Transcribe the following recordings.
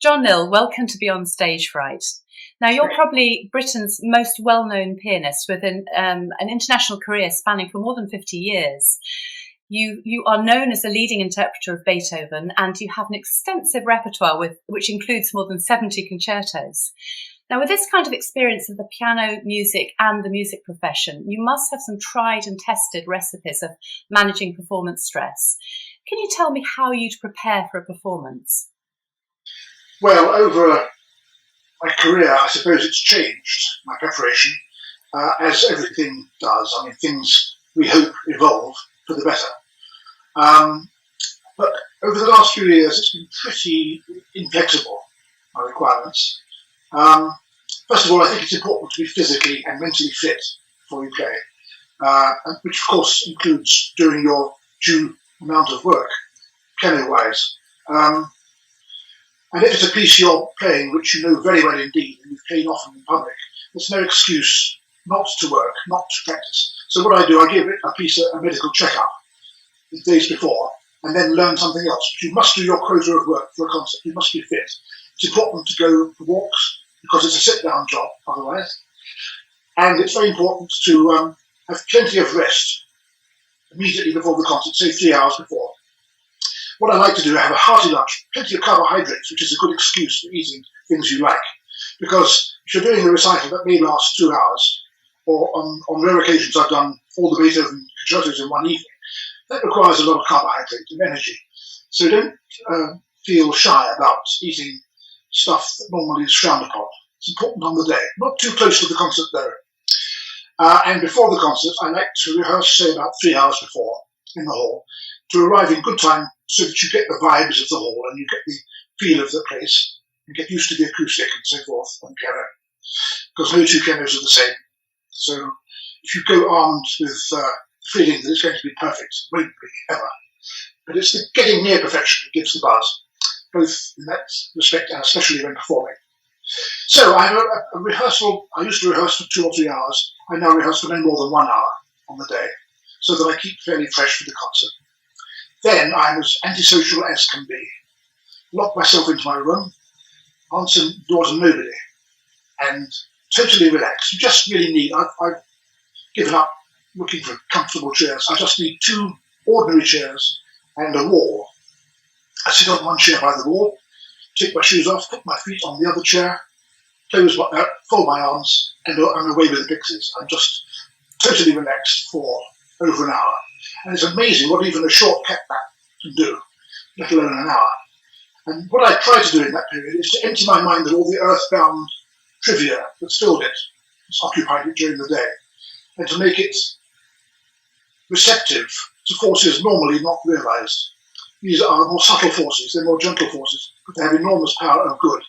John Lill, welcome to Beyond Stage Fright. Now, you're probably Britain's most well-known pianist with an international career spanning for more than 50 years. You are known as a leading interpreter of Beethoven, and you have an extensive repertoire which includes more than 70 concertos. Now, with this kind of experience of the piano, music and the music profession, you must have some tried and tested recipes of managing performance stress. Can you tell me how you'd prepare for a performance? Well, over my career, I suppose it's changed, my preparation, as everything does. I mean, things, we hope, evolve for the better. But over the last few years, it's been pretty inflexible, my requirements. First of all, I think it's important to be physically and mentally fit before you play, which of course includes doing your due amount of work, piano-wise. And if it's a piece you're playing which you know very well indeed, and you've played often in public, there's no excuse not to work, not to practice. So what I do, I give it a piece a medical checkup the days before, and then learn something else. But you must do your quota of work for a concert. You must be fit. It's important to go for walks, because it's a sit-down job otherwise. And it's very important to have plenty of rest immediately before the concert, say 3 hours before. What I like to do, I have a hearty lunch, plenty of carbohydrates, which is a good excuse for eating things you like. Because if you're doing a recital that may last 2 hours, or on rare occasions I've done all the Beethoven concertos in one evening, that requires a lot of carbohydrate and energy. So don't feel shy about eating stuff that normally is frowned upon. It's important on the day, not too close to the concert though. And before the concert, I like to rehearse, say, about 3 hours before in the hall, to arrive in good time so that you get the vibes of the hall and you get the feel of the place and get used to the acoustic and so forth on piano. Because no two pianos are the same. So if you go armed with the feeling that it's going to be perfect, it won't be ever. But it's the getting near perfection that gives the buzz, both in that respect and especially when performing. So I have a rehearsal. I used to rehearse for 2 or 3 hours. I now rehearse for no more than 1 hour on the day, so that I keep fairly fresh for the concert. Then I'm as antisocial as can be. Lock myself into my room, answer the door to nobody, and totally relax. You just really need, I've given up looking for comfortable chairs. I just need 2 ordinary chairs and a wall. I sit on one chair by the wall, take my shoes off, put my feet on the other chair, fold my arms, and I'm away with the pixies. I'm just totally relaxed for over an hour. And it's amazing what even a short cat nap can do, let alone an hour. And what I try to do in that period is to empty my mind of all the earthbound trivia that's filled it, that's occupied it during the day, and to make it receptive to forces normally not realized. These are more subtle forces, they're more gentle forces, but they have enormous power of good.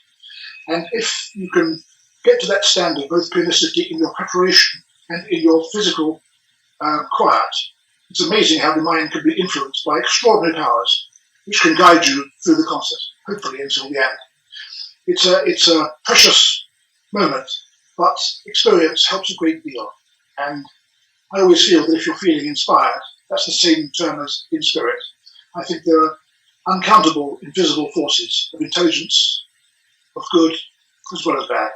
And if you can get to that standard, both pianistically in your preparation and in your physical quiet, it's amazing how the mind can be influenced by extraordinary powers, which can guide you through the concert, hopefully until the end. It's a precious moment, but experience helps a great deal. And I always feel that if you're feeling inspired, that's the same term as in spirit. I think there are uncountable invisible forces of intelligence, of good as well as bad.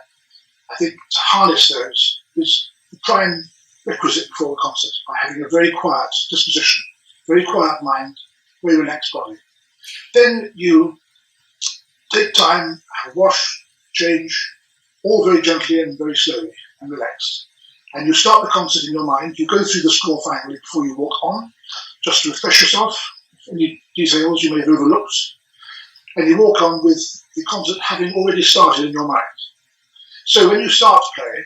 I think to harness those is the prime requisite before a concert, by having a very quiet disposition, very quiet mind, very relaxed body. Then you take time, have a wash, change, all very gently and very slowly and relaxed. And you start the concert in your mind. You go through the score finally before you walk on, just to refresh yourself, any details you may have overlooked. And you walk on with the concert having already started in your mind. So when you start to play,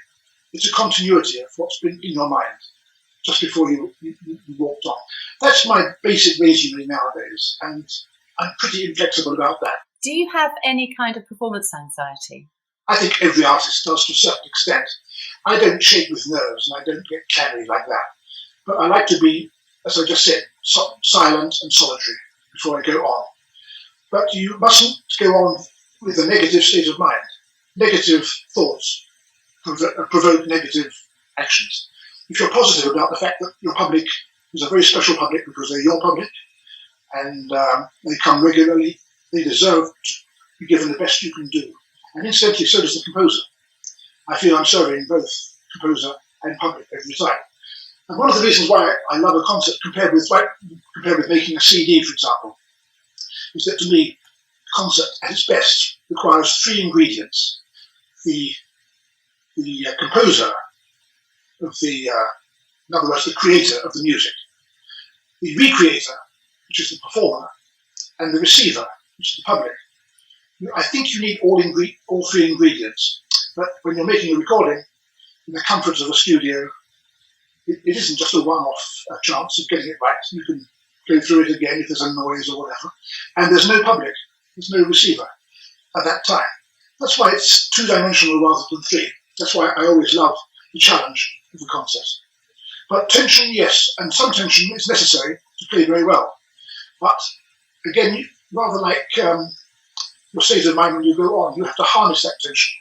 it's a continuity of what's been in your mind just before you walked on. That's my basic resume nowadays, and I'm pretty inflexible about that. Do you have any kind of performance anxiety? I think every artist does to a certain extent. I don't shake with nerves and I don't get clammy like that. But I like to be, as I just said, silent and solitary before I go on. But you mustn't go on with a negative state of mind. Negative thoughts provoke negative actions. If you're positive about the fact that your public is a very special public because they're your public and they come regularly, they deserve be given the best you can do. And incidentally, so does the composer. I feel I'm serving both composer and public every time. And one of the reasons why I love a concert compared with making a CD, for example, is that to me, a concert at its best requires three ingredients. The composer of in other words, the creator of the music, the recreator, which is the performer, and the receiver, which is the public. I think you need all three ingredients. But when you're making a recording in the comforts of a studio, it isn't just a one-off chance of getting it right. You can go through it again if there's a noise or whatever. And there's no public, there's no receiver at that time. That's why it's two-dimensional rather than three. That's why I always love the challenge of the concert. But tension, yes, and some tension is necessary to play very well. But again, rather like your state of mind when you go on, you have to harness that tension,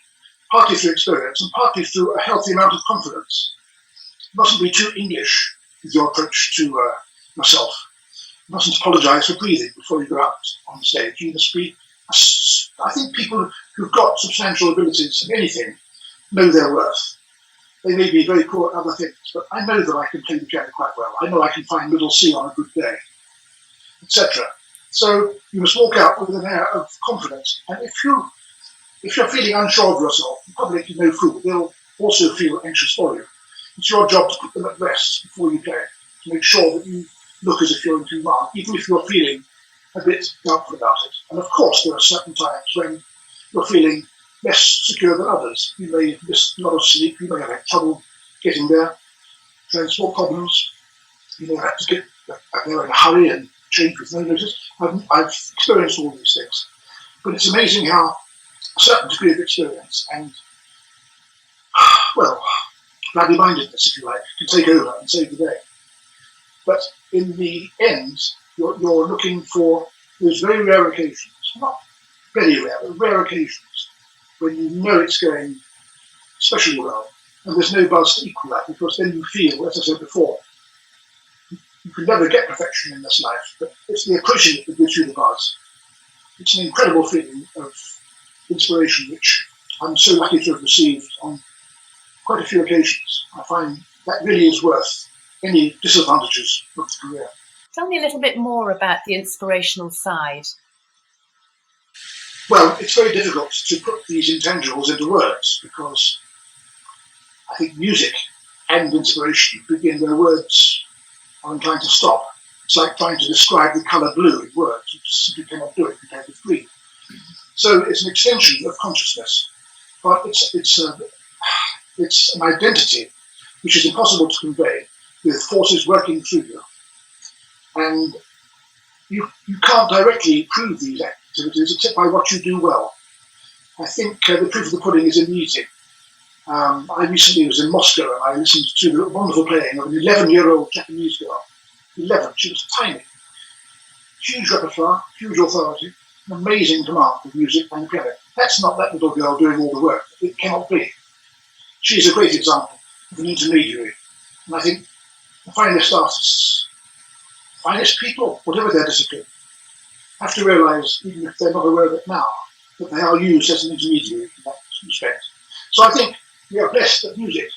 partly through experience and partly through a healthy amount of confidence. You mustn't be too English with your approach to yourself. You mustn't apologise for breathing before you go out on stage. You must be, I think people who've got substantial abilities in anything know their worth. They may be very poor at other things, but I know that I can play the piano quite well. I know I can find middle C on a good day, etc. So you must walk out with an air of confidence. And if you're feeling unsure of yourself, the public is no fool. They'll also feel anxious for you. It's your job to put them at rest before you play, to make sure that you look as if you're in command, even if you're feeling a bit doubtful about it. And of course, there are certain times when you're feeling less secure than others. You may miss a lot of sleep, you may have had trouble getting there, transport problems, you may have to get there in a hurry and change with no notice. I've experienced all these things. But it's amazing how a certain degree of experience and, well, bloody-mindedness, if you like, can take over and save the day. But in the end, you're looking for those very rare occasions, not very rare, but rare occasions, when you know it's going especially well, and there's no buzz to equal that, because then you feel, as I said before, you can never get perfection in this life, but it's the approaching it that gives you the buzz. It's an incredible feeling of inspiration, which I'm so lucky to have received on quite a few occasions. I find that really is worth any disadvantages of the career. Tell me a little bit more about the inspirational side. Well, it's very difficult to put these intangibles into words, because I think music and inspiration begin where words are inclined to stop. It's like trying to describe the colour blue in words. You simply cannot do it compared with green. So it's an extension of consciousness, but it's an identity which is impossible to convey with forces working through you. And you can't directly prove these activities except by what you do well. I think the proof of the pudding is in the eating. I recently was in Moscow and I listened to the wonderful playing of an 11-year-old Japanese girl. 11, she was tiny. Huge repertoire, huge authority, an amazing command of music and the piano. That's not that little girl doing all the work. It cannot be. She's a great example of an intermediary. And I think the finest artists, finest people, whatever their discipline, have to realise, even if they're not aware of it now, that they are used as an intermediary in that respect. So I think we are blessed that music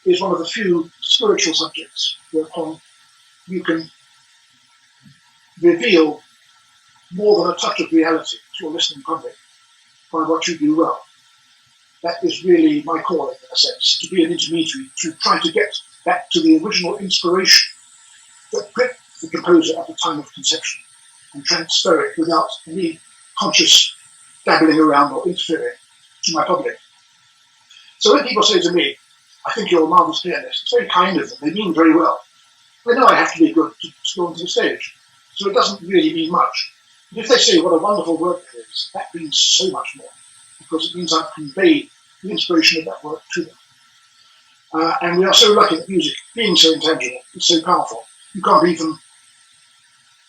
is one of the few spiritual subjects whereupon you can reveal more than a touch of reality to your listening public by what you do well. That is really my calling, in a sense, to be an intermediary, to try to get back to the original inspiration that gripped the composer at the time of conception and transfer it without any conscious dabbling around or interfering to my public. So when people say to me, I think you're a marvellous pianist, it's very kind of them, they mean very well. They know I have to be good to go onto the stage, so it doesn't really mean much. But if they say what a wonderful work it is, that means so much more, because it means I've conveyed the inspiration of that work to them. And we are so lucky that music, being so intangible, is so powerful. You can't even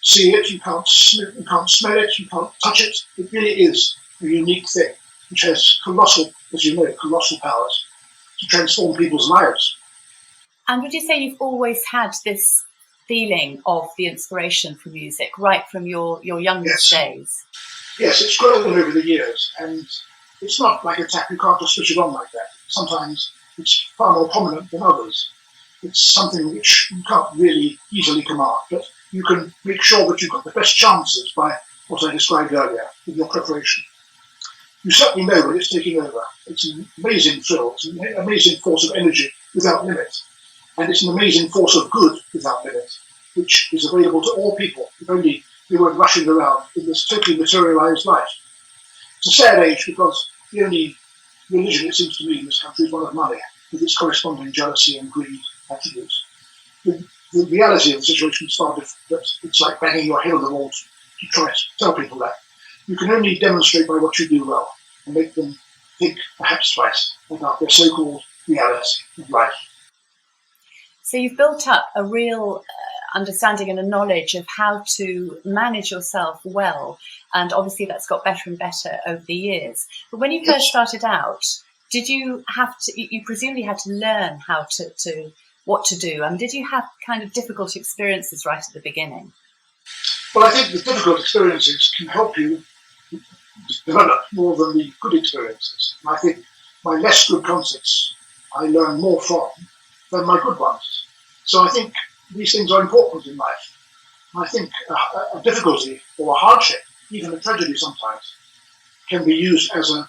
see it, you can't smell it, you can't touch it. It really is a unique thing, which has colossal, as you know, colossal powers to transform people's lives. And would you say you've always had this feeling of the inspiration for music, right from your youngest days? Yes, it's grown over the years, and it's not like a tap. You can't just switch it on like that. Sometimes it's far more prominent than others. It's something which you can't really easily command, but you can make sure that you've got the best chances by what I described earlier with your preparation. You certainly know when it's taking over. It's an amazing thrill. It's an amazing force of energy without limit. And it's an amazing force of good without limit, which is available to all people, if only they weren't rushing around in this totally materialized life. It's a sad age because the only religion, it seems to me, in this country is one of money, with its corresponding jealousy and greed attributes. The reality of the situation is far different, but it's like banging your head on the wall to try to tell people that. You can only demonstrate by what you do well and make them think perhaps twice about their so-called reality of life. So you've built up a real understanding and a knowledge of how to manage yourself well, and obviously that's got better and better over the years. But when you first started out, did you have to? You presumably had to learn how to what to do, and did you have kind of difficult experiences right at the beginning? Well, I think the difficult experiences can help you develop more than the good experiences. And I think my less good concerts I learn more from than my good ones. So I think these things are important in life. And I think a difficulty or a hardship, even a tragedy sometimes, can be used as an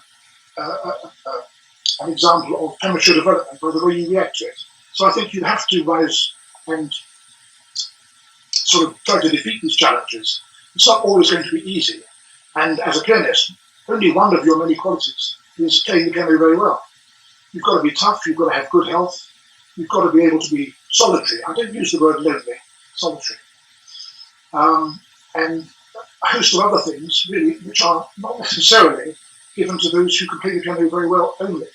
example of premature development by the way you react to it. So I think you have to rise and sort of try to defeat these challenges. It's not always going to be easy. And as a pianist, only one of your many qualities is playing the piano very well. You've got to be tough, you've got to have good health, you've got to be able to be solitary. I don't use the word lonely, solitary. And a host of other things, really, which are not necessarily given to those who can play the piano very well only.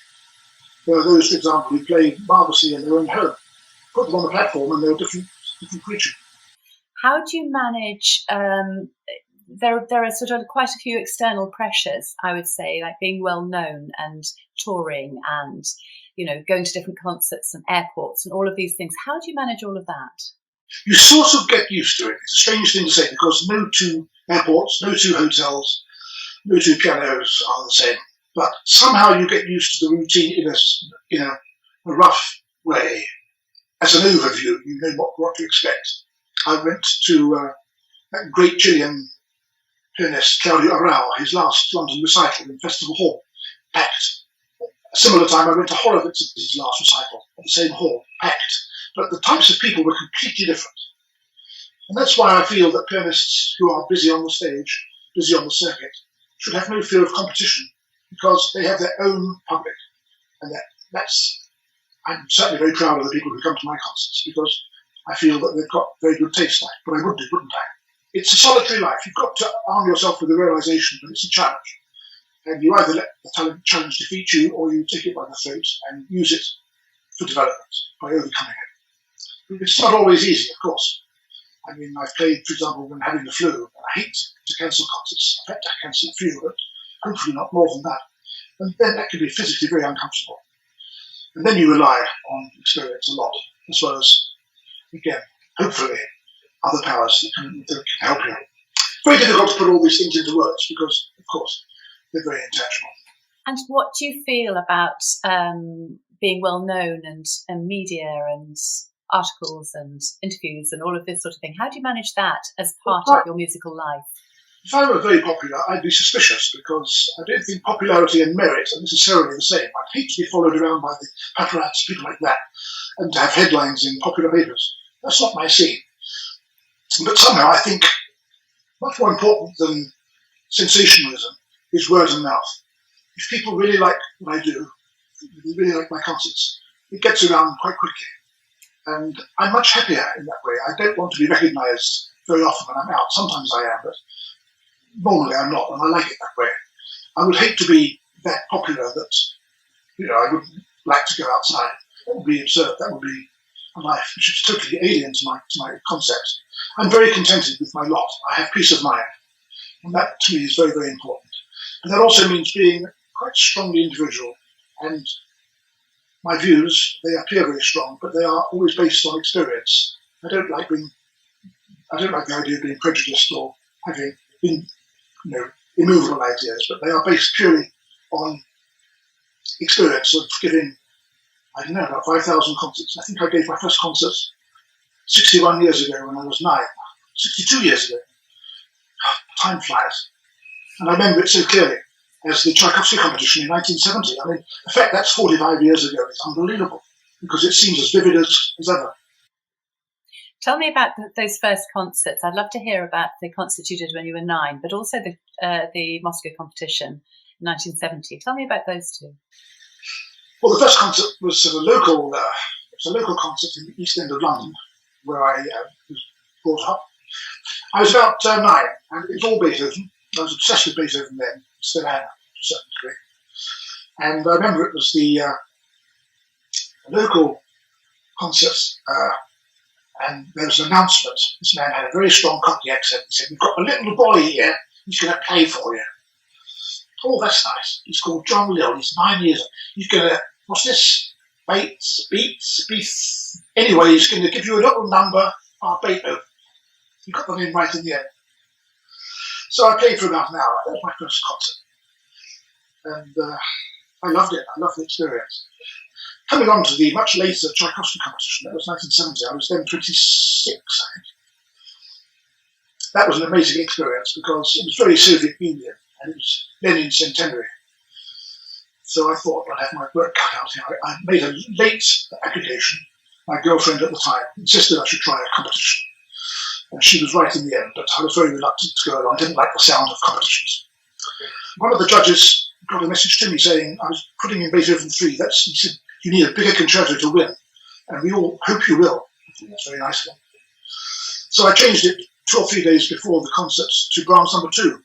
There are those, for example, who play marvellously in their own home. Put them on the platform and they're a different creature. How do you manage? There are sort of quite a few external pressures, I would say, like being well known and touring and, going to different concerts and airports and all of these things. How do you manage all of that? You sort of get used to it. It's a strange thing to say because no two airports, no two hotels, no two pianos are the same. But somehow you get used to the routine in a rough way. As an overview, you know what to expect. I went to that great Chilean pianist Claudio Arrau, his last London recital in Festival Hall, packed. A similar time I went to Horowitz's last recital at the same hall, packed. But the types of people were completely different. And that's why I feel that pianists who are busy on the stage, busy on the circuit, should have no fear of competition because they have their own public. And I'm certainly very proud of the people who come to my concerts because I feel that they've got very good taste. But I would do, wouldn't I? It's a solitary life. You've got to arm yourself with the realization that it's a challenge. And you either let the challenge defeat you or you take it by the throat and use it for development by overcoming it. But it's not always easy, of course. I mean, I've played, for example, when having the flu, and I hate to cancel concerts. I've had to cancel a few, but hopefully not more than that. And then that can be physically very uncomfortable. And then you rely on experience a lot, as well as, again, hopefully, other powers that can help you. Very difficult to put all these things into words because, of course, they're very intangible. And what do you feel about being well known and media and articles and interviews and all of this sort of thing? How do you manage that as part of your musical life? If I were very popular, I'd be suspicious because I don't think popularity and merit are necessarily the same. I'd hate to be followed around by the paparazzi, people like that, and to have headlines in popular papers. That's not my scene. But somehow I think much more important than sensationalism is word of mouth. If people really like what I do, they really like my concerts, it gets around quite quickly. And I'm much happier in that way. I don't want to be recognised very often when I'm out. Sometimes I am, but normally I'm not, and I like it that way. I would hate to be that popular that, I wouldn't like to go outside. That would be absurd. That would be a life which is totally alien to my concept. I'm very contented with my lot. I have peace of mind. And that to me is very, very important. But that also means being quite strongly individual. And my views, they appear very strong, but they are always based on experience. I don't like the idea of being prejudiced or having been, immovable ideas, but they are based purely on experience of giving, I don't know, about 5,000 concerts. I think I gave my first concert 61 years ago when I was 9, 62 years ago. Time flies. And I remember it so clearly as the Tchaikovsky competition in 1970. I mean, in fact, that's 45 years ago. It's unbelievable because it seems as vivid as ever. Tell me about those first concerts. I'd love to hear about the concerts you did when you were 9, but also the Moscow competition in 1970. Tell me about those two. Well, the first concert was a local concert in the East End of London, where I was brought up. I was about 9, and it was all Beethoven. I was obsessed with Beethoven then, still am to a certain degree. And I remember it was the local concert, and there was an announcement. This man had a very strong Cockney accent. He said, "We've got a little boy here, he's going to play for you." Oh, that's nice. He's called John Lill, he's 9 years old. He's going to, what's this? Beats. Anyway, he's going to give you a little number by Beethoven. He got the name right in the end. So I played for about an hour. That was my first concert. And I loved it. I loved the experience. Coming on to the much later Tchaikovsky competition, that was 1970. I was then 26, I think. That was an amazing experience because it was very Soviet Union and it was Lenin's centenary. So I thought I'd have my work cut out here. I made a late application. My girlfriend at the time insisted I should try a competition. And she was right in the end, but I was very reluctant to go along. I didn't like the sound of competitions. One of the judges got a message to me saying I was putting in Beethoven 3. He said, "You need a bigger concerto to win, and we all hope you will." I think that's very nice of him. So I changed it 2 or 3 days before the concert to Brahms number 2.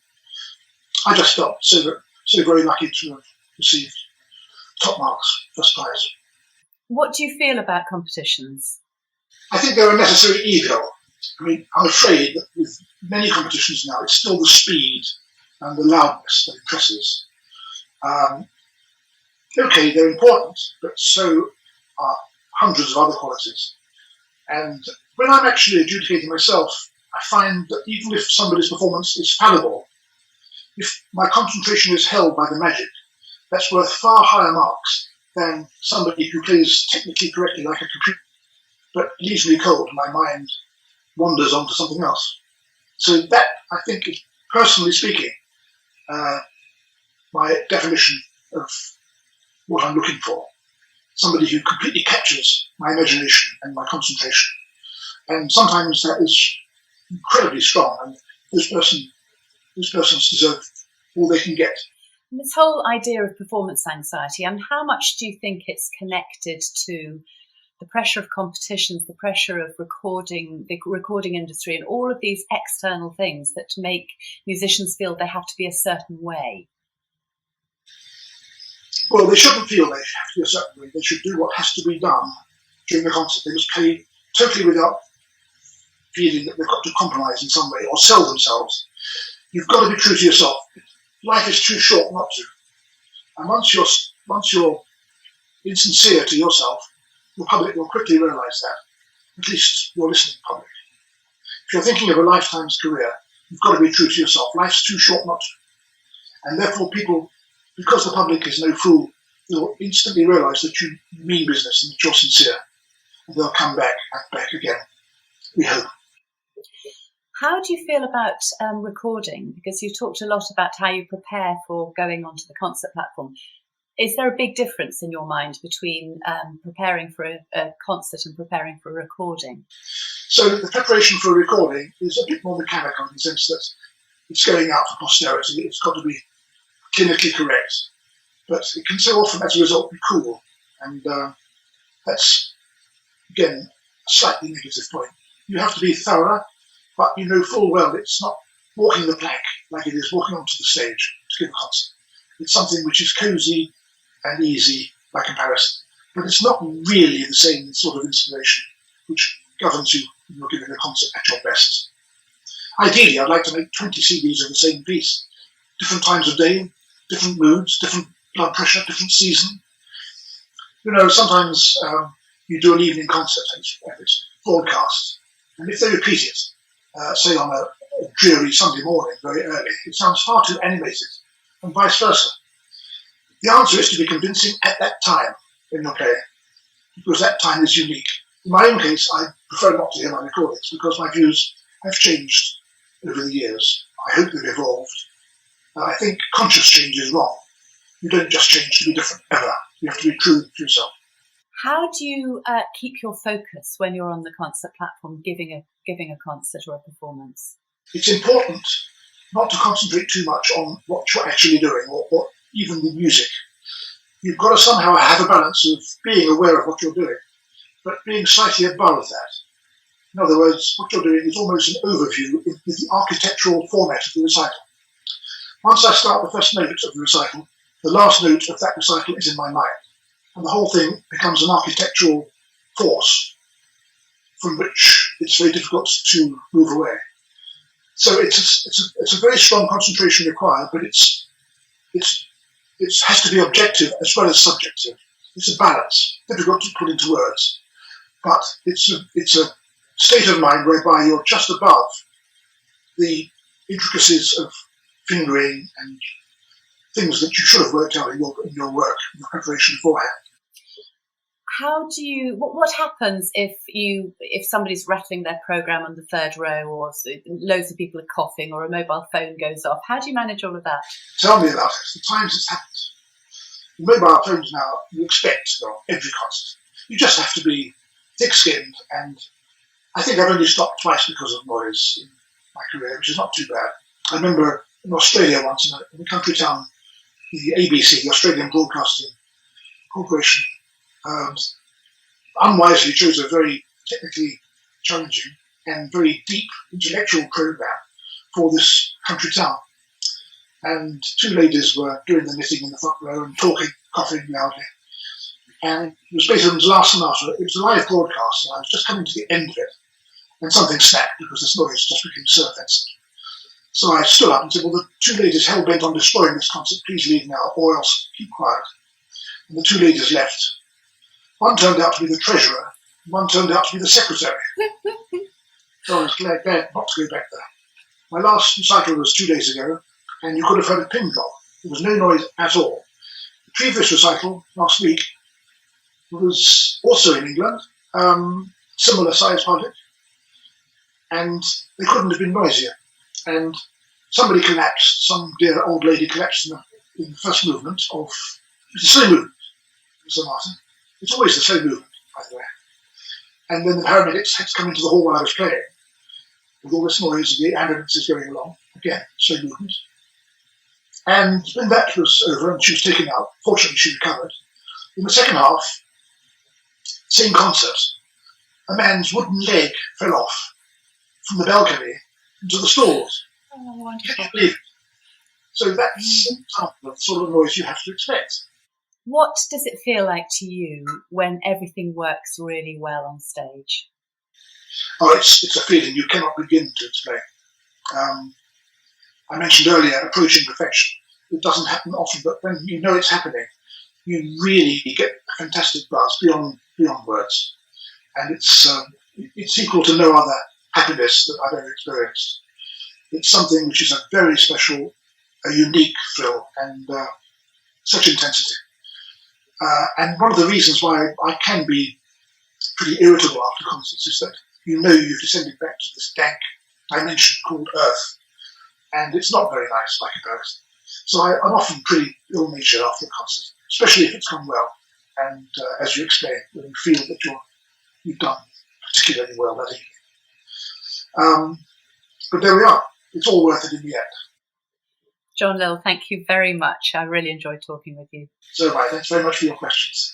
I just felt so very lucky to have received top marks, first prize. What do you feel about competitions? I think they're a necessary evil. I mean, I'm afraid that with many competitions now, it's still the speed and the loudness that impresses. Okay, they're important, but so are hundreds of other qualities. And when I'm actually adjudicating myself, I find that even if somebody's performance is fallible, if my concentration is held by the magic, that's worth far higher marks than somebody who plays technically correctly like a computer, but leaves me cold. My mind wanders on to something else. So that, I think, is, personally speaking, my definition of what I'm looking for. Somebody who completely captures my imagination and my concentration. And sometimes that is incredibly strong, and those persons deserve all they can get. And this whole idea of performance anxiety, and how much do you think it's connected to the pressure of competitions, the pressure of recording, the recording industry, and all of these external things that make musicians feel they have to be a certain way? Well, they shouldn't feel they have to be a certain way. They should do what has to be done during the concert. They must play totally without feeling that they've got to compromise in some way or sell themselves. You've got to be true to yourself. Life is too short not to. And once you're insincere to yourself, the public will quickly realise that. At least your listening public. If you're thinking of a lifetime's career, you've got to be true to yourself. Life's too short not to. And therefore people, because the public is no fool, they'll instantly realise that you mean business and that you're sincere. And they'll come back and back again. We hope. How do you feel about recording? Because you talked a lot about how you prepare for going onto the concert platform. Is there a big difference in your mind between preparing for a concert and preparing for a recording? So the preparation for a recording is a bit more mechanical in the sense that it's going out for posterity. It's got to be clinically correct. But it can so often, as a result, be cool. And that's, again, a slightly negative point. You have to be thorough, but you know full well it's not walking the plank like it is walking onto the stage to give a concert. It's something which is cosy and easy by comparison, but it's not really the same sort of inspiration which governs you when you're giving a concert at your best. Ideally, I'd like to make 20 CDs of the same piece, different times of day, different moods, different blood pressure, different season. You know, sometimes you do an evening concert and it's broadcast, and if they repeat it, say on a dreary Sunday morning very early. It sounds far too animated, and vice versa. The answer is to be convincing at that time when you're playing, because that time is unique. In my own case, I prefer not to hear my recordings because my views have changed over the years. I hope they've evolved. I think conscious change is wrong. You don't just change to be different, ever. You have to be true to yourself. How do you keep your focus when you're on the concert platform giving a concert or a performance? It's important not to concentrate too much on what you're actually doing or even the music. You've got to somehow have a balance of being aware of what you're doing, but being slightly above that. In other words, what you're doing is almost an overview of the architectural format of the recital. Once I start the first note of the recital, the last note of that recital is in my mind, and the whole thing becomes an architectural force from which it's very difficult to move away. So it's a very strong concentration required, but it has to be objective as well as subjective. It's a balance, difficult to put into words, but it's a state of mind whereby you're just above the intricacies of fingering and things that you should have worked out in your work, in your preparation beforehand. How do you? What happens if somebody's rattling their program on the third row, or loads of people are coughing, or a mobile phone goes off? How do you manage all of that? Tell me about it. The times it's happened. The mobile phones now you expect on every concert. You just have to be thick-skinned, and I think I've only stopped twice because of noise in my career, which is not too bad. I remember in Australia once, in a country town, the ABC, the Australian Broadcasting Corporation, unwisely chose a very technically challenging and very deep intellectual program for this country town. And two ladies were doing the knitting in the front row and talking, coughing loudly. And it was Beethoven's last sonata. It was a live broadcast, and I was just coming to the end of it, and something snapped because this noise just became so offensive. So I stood up and said, well, the two ladies hell-bent on destroying this concert, please leave now, or else keep quiet. And the two ladies left. One turned out to be the treasurer, and one turned out to be the secretary. So I was glad not to go back there. My last recital was 2 days ago, and you could have heard a pin drop. There was no noise at all. The previous recital, last week, was also in England, similar size project, and they couldn't have been noisier. And somebody collapsed, some dear old lady collapsed in the first movement of, it's the same movement, sonata. It's always the same movement, by the way. And then the paramedics had to come into the hall while I was playing, with all this noise and the ambulances going along. Again, same movement. And when that was over and she was taken out, fortunately she recovered. In the second half, same concert, a man's wooden leg fell off from the balcony into the stalls. Oh, wonderful. So that's an example of the sort of noise you have to expect. What does it feel like to you when everything works really well on stage? Oh, it's a feeling you cannot begin to explain. I mentioned earlier approaching perfection. It doesn't happen often, but when you know it's happening, you really get a fantastic buzz beyond words. And it's equal to no other happiness that I've ever experienced. It's something which is a very special, a unique thrill, and such intensity. And one of the reasons why I can be pretty irritable after concerts is that you know you've descended back to this dank dimension called Earth, and it's not very nice by comparison. So I'm often pretty ill-natured after a concert, especially if it's gone well, and as you explained, when you feel that you've done particularly well that evening. But there we are. It's all worth it in the end. John Lill, thank you very much. I really enjoyed talking with you. So, thanks very much for your questions.